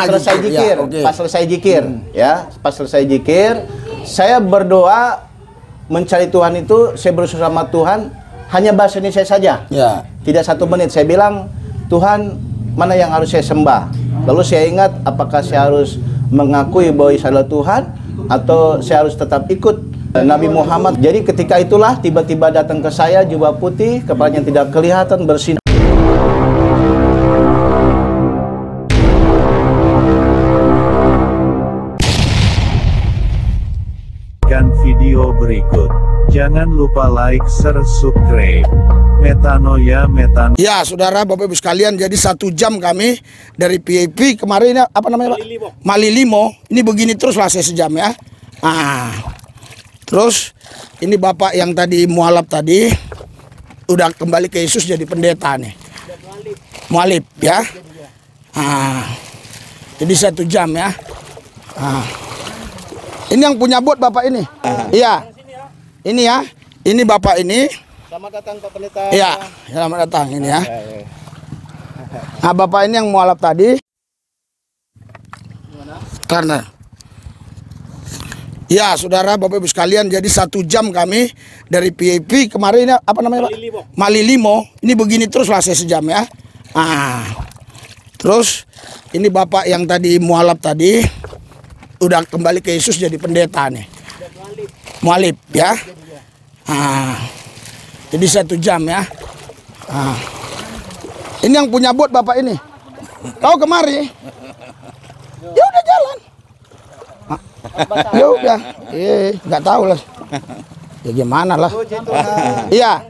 selesai zikir, pas selesai zikir, ya, pas selesai zikir, saya berdoa mencari Tuhan itu, saya berusaha sama Tuhan hanya bahasa Indonesia saja. Ya. Tidak 1 menit. Saya bilang, Tuhan, mana yang harus saya sembah? Lalu saya ingat, apakah saya harus mengakui bahwa Isa adalah Tuhan atau saya harus tetap ikut Nabi Muhammad? Jadi ketika itulah tiba-tiba datang ke saya jubah putih, kepalanya tidak kelihatan, bersinar. Video berikut. Jangan lupa like, share, subscribe. Metanoia. Ya, saudara, Bapak Ibu sekalian, jadi 1 jam kami dari PIP kemarin, apa namanya, Pak? Malilimo. Ini begini terus lah saya sejam ya. Terus ini Bapak yang tadi mualaf tadi udah kembali ke Yesus jadi pendeta nih. Mualif ya. Jadi 1 jam ya. Ini yang punya bot Bapak ini. Iya. Ini ya. Ini Bapak ini. Selamat datang Pak Pendeta. Iya, selamat datang ini ya. Nah, Bapak ini yang mualaf tadi. Karena ya, saudara, Bapak Ibu sekalian, jadi 1 jam kami dari PIP kemarin, apa namanya, Pak? Malilimo. Ini begini terus lah saya sejam ya. Terus ini Bapak yang tadi mualaf tadi udah kembali ke Yesus jadi pendeta nih. Mualif ya. Jadi 1 jam ya. Ini yang punya bot Bapak ini. Kau kemari. Ya udah jalan. Ya udah. Nggak tahu lah. Ya gimana lah. Iya.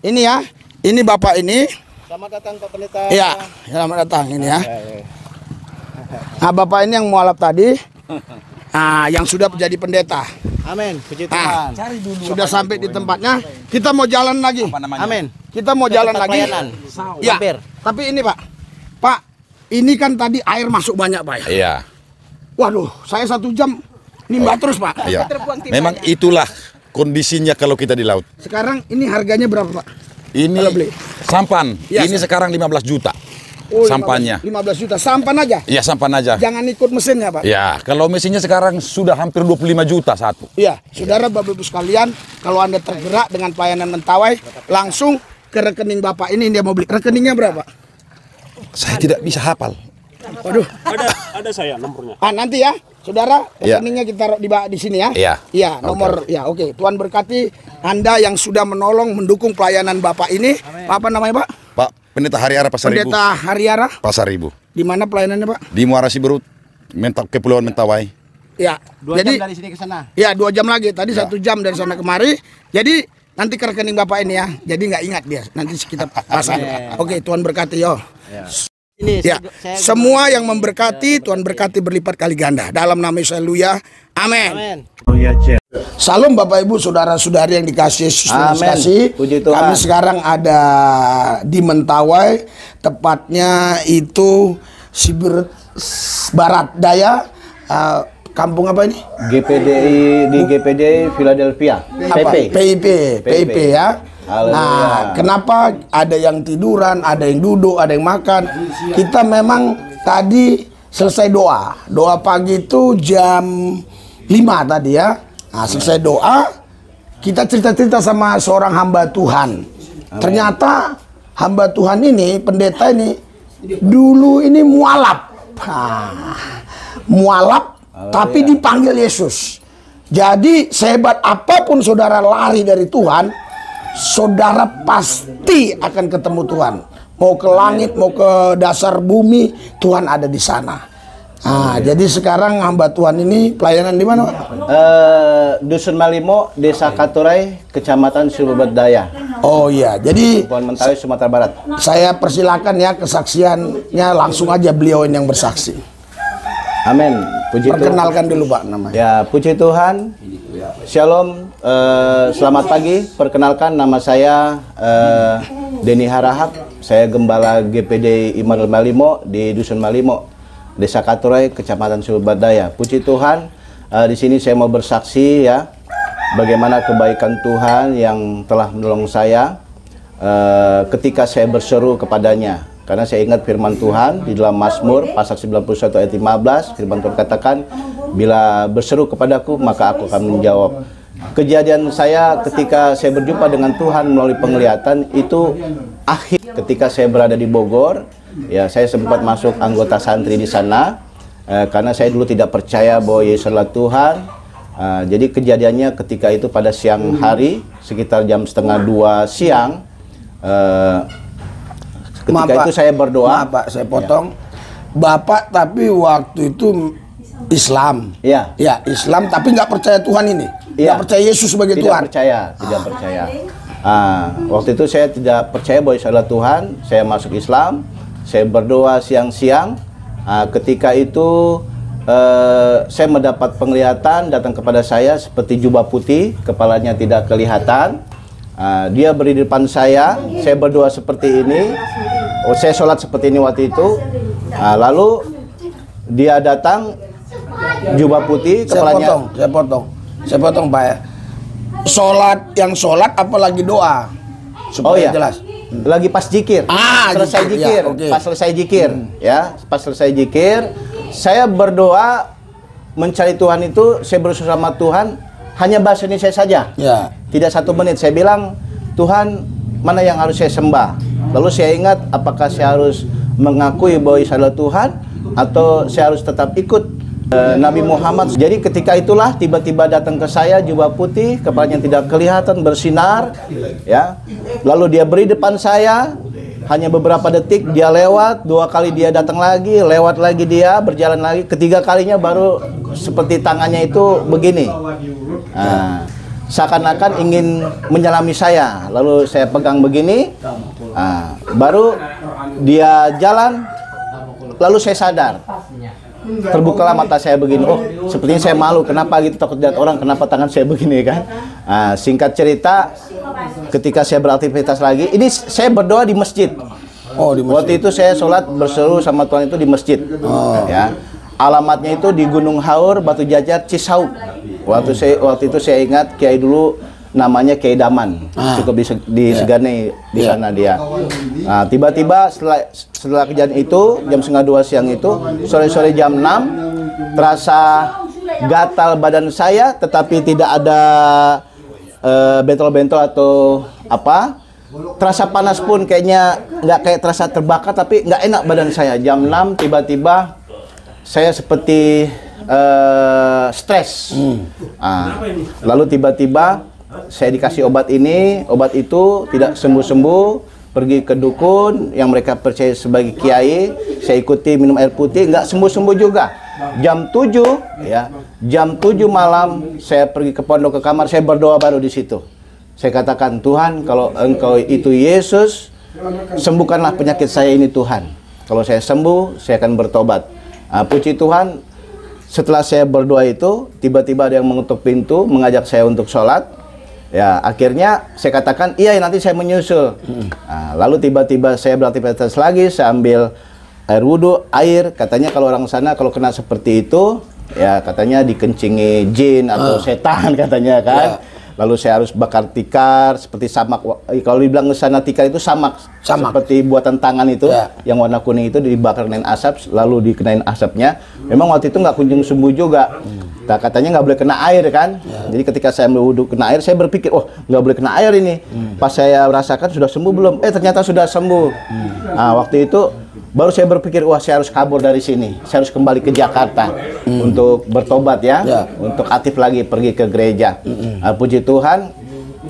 Ini ya. Ini Bapak ini. Selamat datang Pak Pendeta. Iya, selamat datang ini ya. Nah, Bapak ini yang mualaf tadi. Yang sudah menjadi pendeta. Amin, puji Tuhan. Sudah sampai di tempatnya. Kita mau jalan lagi. Amin. Kita mau jalan lagi. Ya. Tapi ini Pak, ini kan tadi air masuk banyak Pak ya. Iya. Waduh, saya 1 jam nimba terus Pak. Iya. Memang itulah kondisinya kalau kita di laut. Sekarang ini harganya berapa Pak? Ini sampan. Ya, ini sekarang 15 juta. Sampannya 15 juta. Sampan aja? Iya, sampan aja. Jangan ikut mesinnya Pak? Ya, kalau mesinnya sekarang sudah hampir 25 juta satu. Iya, saudara, Bapak Ibu sekalian, kalau Anda tergerak dengan pelayanan Mentawai, langsung ke rekening Bapak ini, dia mau beli. Rekeningnya berapa? Saya tidak bisa hafal. Waduh. Ada saya nomornya. Nanti ya, saudara, rekeningnya kita taruh di sini ya. Iya. Iya, nomor ya, oke. Tuhan berkati Anda yang sudah menolong mendukung pelayanan Bapak ini. Amin. Apa namanya, Pak? Pak, Pendeta Hariara Pasar Ibu. Pendeta Hariara Pasar Ibu. Di mana pelayanannya, Pak? Di Muara Siberut, Kepulauan Mentawai. Ya. 2 jam dari sini ke sana. Ya, 2 jam lagi. Tadi 1 jam dari sana kemari. Jadi nanti ke rekening Bapak ini ya. Jadi nggak ingat dia. Nanti kita pasang. Oke, Tuhan berkati yo. Ya. Ini ya, semua yang memberkati, Tuhan berkati berlipat kali ganda. Dalam nama Yesus, haleluya. Amin. Salam Bapak Ibu, saudara-saudari yang dikasih Yesus. Kasih. Kami sekarang ada di Mentawai, tepatnya itu Siberut Barat Daya. Kampung apa ini? GPDI Philadelphia. PIP ya. Nah, kenapa ada yang tiduran, ada yang duduk, ada yang makan? Kita memang tadi selesai doa pagi itu jam 5 tadi ya. Nah, selesai doa, kita cerita-cerita sama seorang hamba Tuhan. Ternyata hamba Tuhan ini, pendeta ini, dulu ini mualaf. Mualaf, tapi dipanggil Yesus. Jadi sehebat apapun saudara lari dari Tuhan, saudara pasti akan ketemu Tuhan. Mau ke langit, mau ke dasar bumi, Tuhan ada di sana. Jadi sekarang hamba Tuhan ini pelayanan di mana, Pak? Dusun Malimo, Desa Katurai, Kecamatan Siberut Daya. Oh iya, jadi Mentawai, Sumatera Barat. Saya persilakan ya kesaksiannya, langsung aja beliau ini yang bersaksi. Amin. Puji Perkenalkan dulu Pak namanya. Ya, puji Tuhan. Shalom. Selamat pagi. Perkenalkan nama saya Denny Harahap. Saya gembala GPD Immanuel Malimo di Dusun Malimo, Desa Katurai, Kecamatan Siberut Daya. Puji Tuhan. Di sini saya mau bersaksi ya, bagaimana kebaikan Tuhan yang telah menolong saya ketika saya berseru kepadanya. karena saya ingat firman Tuhan di dalam Mazmur pasal 91 ayat 15, firman Tuhan katakan, bila berseru kepadaku maka aku akan menjawab. Kejadian saya ketika saya berjumpa dengan Tuhan melalui penglihatan itu akhir ketika saya berada di Bogor. Ya, saya sempat masuk anggota santri di sana karena saya dulu tidak percaya bahwa Yesus adalah Tuhan. Jadi kejadiannya ketika itu pada siang hari sekitar jam 1:30 siang. Ketika itu saya berdoa. Maaf Pak, saya potong. Ya. Bapak tapi waktu itu Islam. Ya. Ya, Islam tapi nggak percaya Tuhan ini. Ya. Nggak percaya Yesus sebagai Tuhan. Tidak percaya. Waktu itu saya tidak percaya bahwa Yesus adalah Tuhan. Saya masuk Islam. Saya berdoa siang-siang. Ketika itu saya mendapat penglihatan datang kepada saya seperti jubah putih, kepalanya tidak kelihatan. Dia berdiri di depan saya berdoa seperti ini. Saya sholat seperti ini waktu itu. Lalu dia datang, jubah putih, kepalanya. Saya potong Pak ya. Sholat apalagi doa supaya jelas. Lagi pas jikir, selesai jikir, ya, okay. Pas selesai jikir, ya, pas selesai jikir, saya berdoa mencari Tuhan itu, saya berusaha sama Tuhan, hanya bahasa Indonesia saja, ya. Tidak 1 menit. Saya bilang, Tuhan, mana yang harus saya sembah? Lalu saya ingat, apakah saya harus mengakui bahwa Yesus adalah Tuhan, atau saya harus tetap ikut Nabi Muhammad. Jadi ketika itulah tiba-tiba datang ke saya jubah putih, kepalanya tidak kelihatan, bersinar, ya. Lalu dia beri depan saya, hanya beberapa detik dia lewat, 2 kali dia datang lagi, lewat lagi dia, berjalan lagi, ketiga kalinya baru seperti tangannya itu begini. Seakan-akan ingin menyelami saya. Lalu saya pegang begini, baru dia jalan, lalu saya sadar. Terbukalah mata saya begini, oh sepertinya saya malu, kenapa gitu, takut lihat orang, kenapa tangan saya begini kan. Singkat cerita, ketika saya beraktivitas lagi, ini saya berdoa di masjid. Oh, di masjid. Waktu itu saya sholat berseru sama Tuhan itu di masjid. Ya, alamatnya itu di Gunung Haur, Batu Jajar, Cisauk. Waktu itu saya ingat Kiai dulu namanya Kiai Daman, cukup di Segane di sana dia. Tiba-tiba setelah kejadian itu jam 1:30 siang itu, sore-sore jam 6 terasa gatal badan saya, tetapi tidak ada bentol-bentol atau apa. Terasa panas pun kayaknya nggak kayak terasa terbakar, tapi nggak enak badan saya. Jam 6 tiba-tiba saya seperti stres. Lalu tiba-tiba saya dikasih obat ini, obat itu tidak sembuh-sembuh, pergi ke dukun yang mereka percaya sebagai kiai, saya ikuti minum air putih, nggak sembuh-sembuh juga. Jam 7 ya, jam 7 malam saya pergi ke pondok, ke kamar, saya berdoa baru di situ. Saya katakan, Tuhan, kalau Engkau itu Yesus, sembuhkanlah penyakit saya ini Tuhan. Kalau saya sembuh, saya akan bertobat. Puji Tuhan, setelah saya berdoa itu, tiba-tiba ada yang mengetuk pintu, mengajak saya untuk sholat. Ya, akhirnya saya katakan, iya nanti saya menyusul. Lalu tiba-tiba saya beraktivitas lagi, saya ambil air wudhu, air. Katanya kalau orang sana kalau kena seperti itu, ya katanya dikencingi jin atau setan katanya kan. Lalu saya harus bakar tikar seperti samak. Kalau dibilang sana tikar itu samak. Seperti buatan tangan itu, yang warna kuning itu dibakar dengan asap, lalu dikenain asapnya. Memang waktu itu nggak kunjung sembuh juga. Nah, katanya nggak boleh kena air kan. Jadi ketika saya ambil wudhu kena air, saya berpikir, oh nggak boleh kena air ini. Pas saya rasakan sudah sembuh belum? Ternyata sudah sembuh. Nah, waktu itu baru saya berpikir, wah saya harus kabur dari sini. Saya harus kembali ke Jakarta untuk bertobat ya. Untuk aktif lagi pergi ke gereja. Puji Tuhan,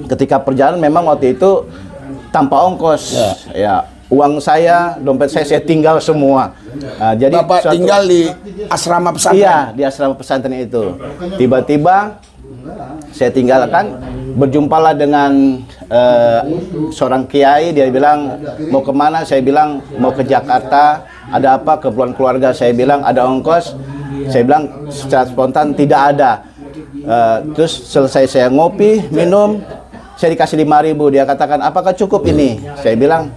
ketika perjalanan memang waktu itu tanpa ongkos. Ya, uang saya, dompet saya tinggal semua. Jadi Bapak tinggal di asrama pesantren? Iya, di asrama pesantren itu. Tiba-tiba saya tinggalkan, berjumpalah dengan seorang kiai. Dia bilang, mau kemana? Saya bilang, mau ke Jakarta. Ada apa? Keperluan keluarga. Saya bilang, ada ongkos. Saya bilang, secara spontan, tidak ada. Terus selesai saya ngopi, minum, saya dikasih 5.000. Dia katakan, apakah cukup ini? Saya bilang,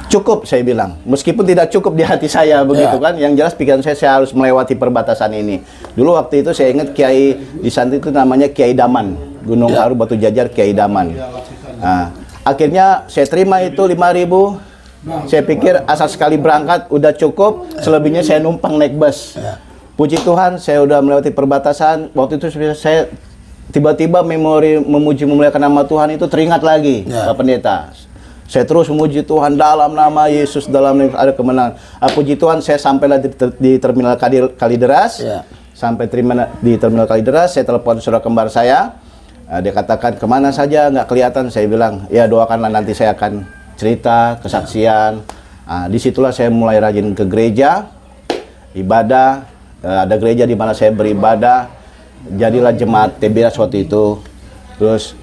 cukup, saya bilang. Meskipun tidak cukup di hati saya begitu kan. Yang jelas pikiran saya harus melewati perbatasan ini. Dulu waktu itu saya ingat kiai di santri itu namanya Kiai Daman. Gunung Haur Batu Jajar Kiai Daman. Akhirnya saya terima itu 5.000. Saya pikir asal sekali berangkat udah cukup, selebihnya saya numpang naik bus. Puji Tuhan, saya udah melewati perbatasan. Waktu itu saya tiba-tiba memori memuji memuliakan nama Tuhan itu teringat lagi, Pak Pendeta. Saya terus memuji Tuhan dalam nama Yesus, dalam nama ada kemenangan. Puji Tuhan, saya sampailah di terminal Kalideras. Sampai di terminal Kalideras, saya telepon saudara kembar saya. Dia katakan, kemana saja nggak kelihatan. Saya bilang, ya doakanlah nanti saya akan cerita, kesaksian. Disitulah saya mulai rajin ke gereja, ibadah. Ada gereja di mana saya beribadah. Jadilah jemaat TBS waktu itu. Terus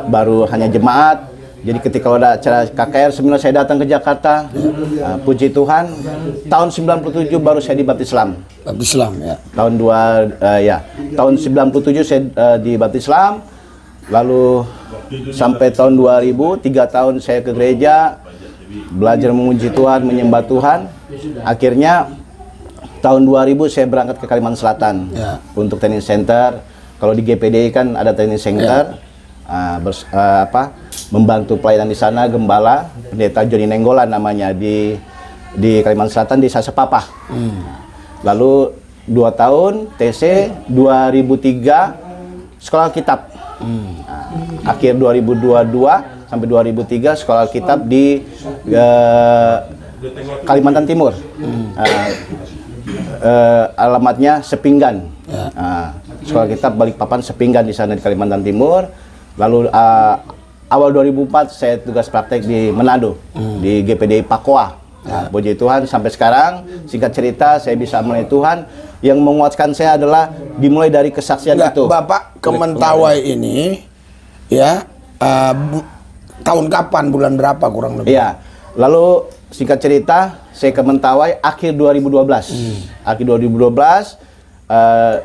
baru hanya jemaat. Jadi ketika ada acara KKR seminar saya datang ke Jakarta. Puji Tuhan, tahun 97 baru saya dibaptis Islam. Baptis Islam ya. Tahun 97 saya dibaptis Islam. Lalu sampai tahun 2000, 3 tahun saya ke gereja, belajar memuji Tuhan, menyembah Tuhan. Akhirnya tahun 2000 saya berangkat ke Kalimantan Selatan untuk training center. Kalau di GPDI kan ada training center, membantu pelayanan di sana. Gembala Pendeta Joni Nenggolan namanya di Kalimantan Selatan di Sasepapa. Lalu 2 tahun TC, 2003 sekolah kitab. Akhir 2022 sampai 2003 sekolah kitab di Kalimantan Timur. Alamatnya Sepinggan. Sekolah kitab Balikpapan Sepinggan di sana di Kalimantan Timur. Lalu awal 2004 saya tugas praktek di Manado di GPDI Pakoa. Puji Tuhan sampai sekarang, singkat cerita saya bisa melayani Tuhan. Yang menguatkan saya adalah dimulai dari kesaksian itu. Bapak ke Mentawai ini ya tahun kapan, bulan berapa kurang lebih? Iya. Lalu singkat cerita saya ke Mentawai akhir 2012. Akhir 2012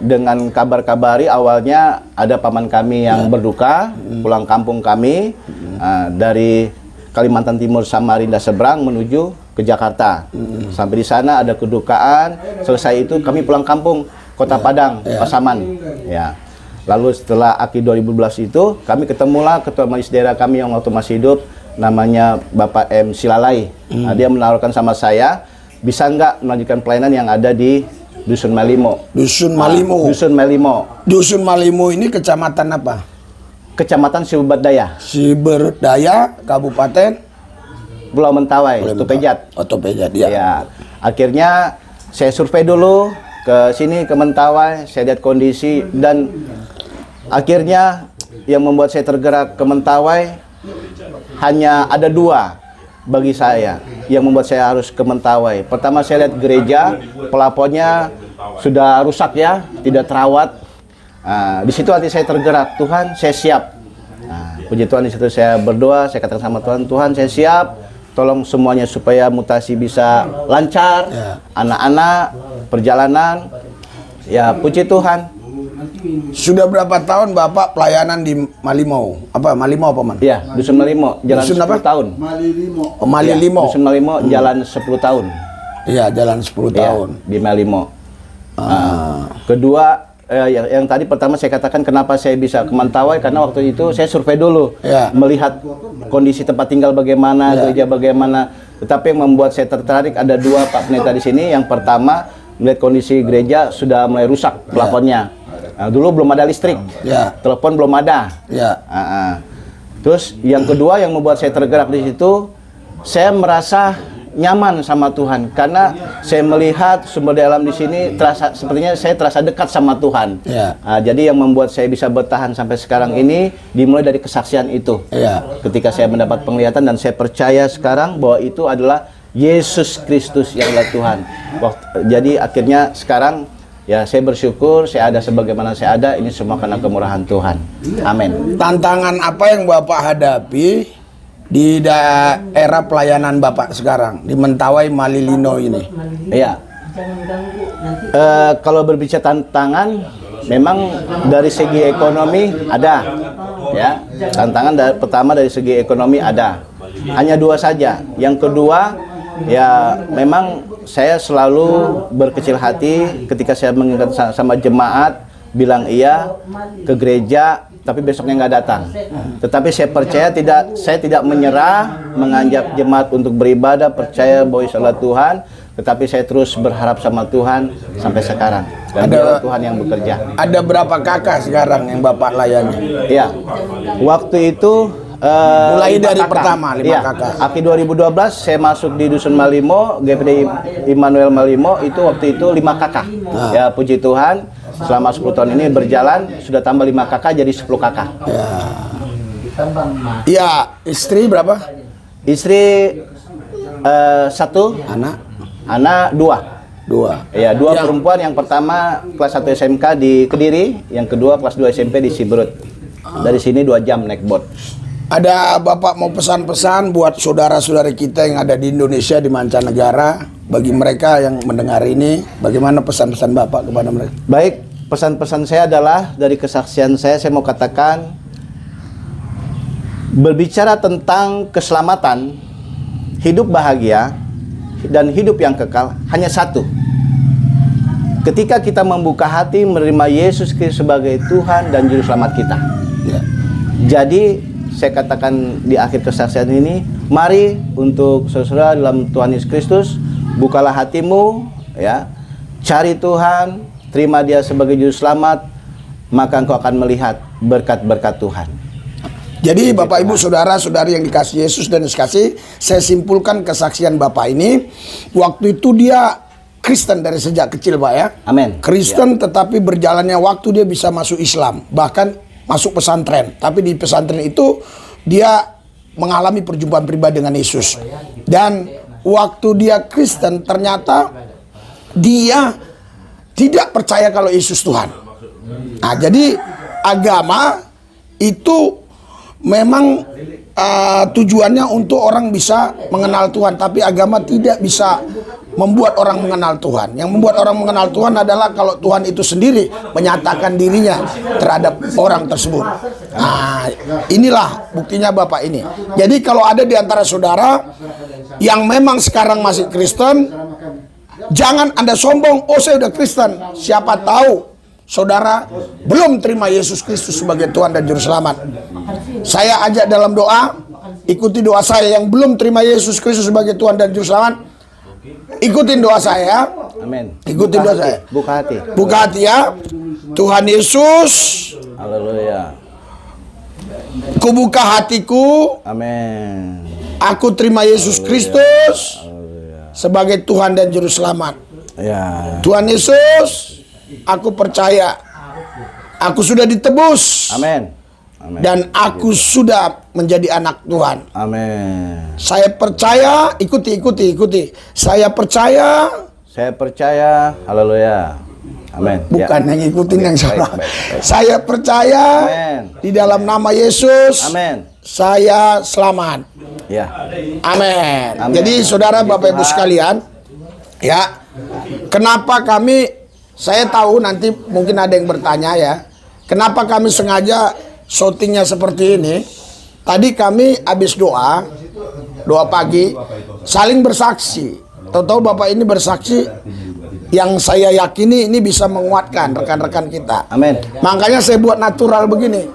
dengan kabar-kabari awalnya ada paman kami yang berduka, pulang kampung kami dari Kalimantan Timur Samarinda seberang menuju ke Jakarta. Sampai di sana ada kedukaan. Selesai itu kami pulang kampung, Kota Padang, Pasaman. Ya. Lalu setelah akhir 2012 itu kami ketemulah ketua majelis daerah kami yang waktu masih hidup, namanya Bapak M. Silalai. Dia menawarkan sama saya, bisa nggak melanjutkan pelayanan yang ada di Dusun Malimo. Dusun Malimo. Dusun Malimo. Dusun Malimo ini kecamatan apa? Kecamatan Siberdaya. Siberdaya, Kabupaten Pulau Mentawai, Topejat. Topejat ya. Ya. Akhirnya saya survei dulu ke sini ke Mentawai, saya lihat kondisi dan akhirnya yang membuat saya tergerak ke Mentawai hanya ada 2 bagi saya yang membuat saya harus ke Mentawai. Pertama saya lihat gereja, pelafonnya sudah rusak ya, tidak terawat. Di situ hati saya tergerak, Tuhan saya siap. Puji Tuhan, di situ saya berdoa, saya katakan sama Tuhan, Tuhan saya siap, tolong semuanya supaya mutasi bisa lancar, anak-anak, perjalanan, ya puji Tuhan. Sudah berapa tahun Bapak pelayanan di Malimo? Apa Malimo apa man? Ya, Dusun Malimo, jalan Dusun 10 apa? tahun. Oh, Malimo. Dusun Malimo, jalan 10 tahun. Iya, jalan 10 tahun. Di Malimo. Kedua, yang tadi pertama saya katakan kenapa saya bisa ke Mentawai, karena waktu itu saya survei dulu, melihat kondisi tempat tinggal bagaimana, gereja bagaimana. Tetapi yang membuat saya tertarik ada 2 Pak Pendeta di sini. Yang pertama, melihat kondisi gereja sudah mulai rusak plafonnya. Dulu belum ada listrik, telepon belum ada. Terus yang kedua yang membuat saya tergerak di situ, saya merasa nyaman sama Tuhan karena saya melihat sumber daya alam di sini terasa sepertinya saya terasa dekat sama Tuhan. Jadi yang membuat saya bisa bertahan sampai sekarang ini dimulai dari kesaksian itu. Ketika saya mendapat penglihatan dan saya percaya sekarang bahwa itu adalah Yesus Kristus yang adalah Tuhan. Jadi akhirnya sekarang ya saya bersyukur saya ada sebagaimana saya ada, ini semua karena kemurahan Tuhan. Amin. Tantangan apa yang Bapak hadapi di daerah pelayanan Bapak sekarang di Mentawai Malilino ini? Iya. Kalau berbicara tantangan, memang dari segi ekonomi ada, ya. Tantangan pertama dari segi ekonomi ada. Hanya 2 saja. Yang kedua, ya memang saya selalu berkecil hati ketika saya mengingat sama jemaat, bilang iya ke gereja, tapi besoknya nggak datang. Tetapi saya percaya saya tidak menyerah, mengajak jemaat untuk beribadah, percaya bahwa Allah Tuhan, tetapi saya terus berharap sama Tuhan sampai sekarang. Dan biarlah Tuhan yang bekerja. Ada berapa kakak sekarang yang Bapak layani? Iya, waktu itu mulai dari kakak. pertama 5 kakak. Akhir 2012 saya masuk di Dusun Malimo, GPD Immanuel Malimo, itu waktu itu 5 kakak. Ya, puji Tuhan, selama 10 tahun ini berjalan sudah tambah 5 kakak jadi 10 kakak. Ya, istri berapa? Istri 1, anak 2. Ya, 2 perempuan. Yang pertama kelas 1 SMK di Kediri, yang kedua kelas 2 SMP di Siberut. Dari sini 2 jam naik boat. Ada Bapak mau pesan-pesan buat saudara-saudari kita yang ada di Indonesia, di mancanegara, bagi mereka yang mendengar ini, bagaimana pesan-pesan Bapak kepada mereka? Baik, pesan-pesan saya adalah dari kesaksian saya mau katakan, berbicara tentang keselamatan, hidup bahagia, dan hidup yang kekal hanya satu. Ketika kita membuka hati menerima Yesus Kristus sebagai Tuhan dan Juru Selamat kita. Jadi saya katakan di akhir kesaksian ini, mari untuk saudara dalam Tuhan Yesus Kristus, bukalah hatimu, ya, cari Tuhan, terima Dia sebagai Juru Selamat, maka engkau akan melihat berkat-berkat Tuhan. Jadi Bapak Ibu Saudara-saudari yang dikasih Yesus dan dikasih, saya simpulkan kesaksian Bapak ini, waktu itu dia Kristen dari sejak kecil, Pak, ya. Amin. Kristen, tetapi berjalannya waktu dia bisa masuk Islam, bahkan masuk pesantren. Tapi di pesantren itu dia mengalami perjumpaan pribadi dengan Yesus. Dan waktu dia Kristen, ternyata dia tidak percaya kalau Yesus Tuhan. Nah, jadi agama itu memang tujuannya untuk orang bisa mengenal Tuhan, tapi agama tidak bisa membuat orang mengenal Tuhan. Yang membuat orang mengenal Tuhan adalah kalau Tuhan itu sendiri menyatakan dirinya terhadap orang tersebut. Nah, inilah buktinya Bapak ini. Jadi kalau ada di antara saudara yang memang sekarang masih Kristen, jangan Anda sombong, oh saya udah Kristen. Siapa tahu saudara belum terima Yesus Kristus sebagai Tuhan dan Juru Selamat. Saya ajak dalam doa, ikuti doa saya yang belum terima Yesus Kristus sebagai Tuhan dan Juru Selamat. Ikutin doa saya. Amin. Ikutin doa saya. Buka hati. Buka hati ya. Tuhan Yesus. Haleluya. Kubuka hatiku. Amin. Aku terima Yesus Kristus sebagai Tuhan dan Juru Selamat. Ya. Tuhan Yesus, aku percaya aku sudah ditebus. Amin. Amin. Dan aku sudah menjadi anak Tuhan. Amin. Saya percaya, ikuti. Saya percaya. Haleluya. Amin. Bukan yang ikutin yang salah. Baik. Saya percaya. Amin. Di dalam nama Yesus. Amin. Saya selamat. Ya. Amin. Amin. Jadi saudara Bapak Ibu sekalian, ya, kenapa saya tahu nanti mungkin ada yang bertanya ya, kenapa kami sengaja syutingnya seperti ini. Tadi kami habis doa pagi, saling bersaksi. Tahu-tahu Bapak ini bersaksi yang saya yakini ini bisa menguatkan rekan-rekan kita. Amin. Makanya saya buat natural begini.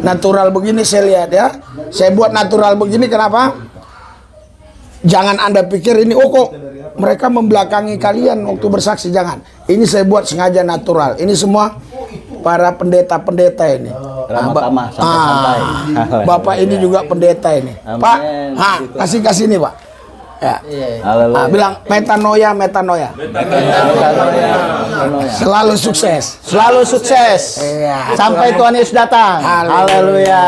Natural begini saya lihat ya. Saya buat natural begini kenapa? Jangan Anda pikir ini, oh kok mereka membelakangi kalian waktu bersaksi, jangan. Ini saya buat sengaja natural. Ini semua para pendeta-pendeta ini. Santai. Bapak ini juga pendeta ini. Amen. Pak, kasih nih Pak. Ya. Bilang metanoia. Selalu sukses. Selalu sukses. Iya. Sampai Tuhan Yesus datang. Haleluya.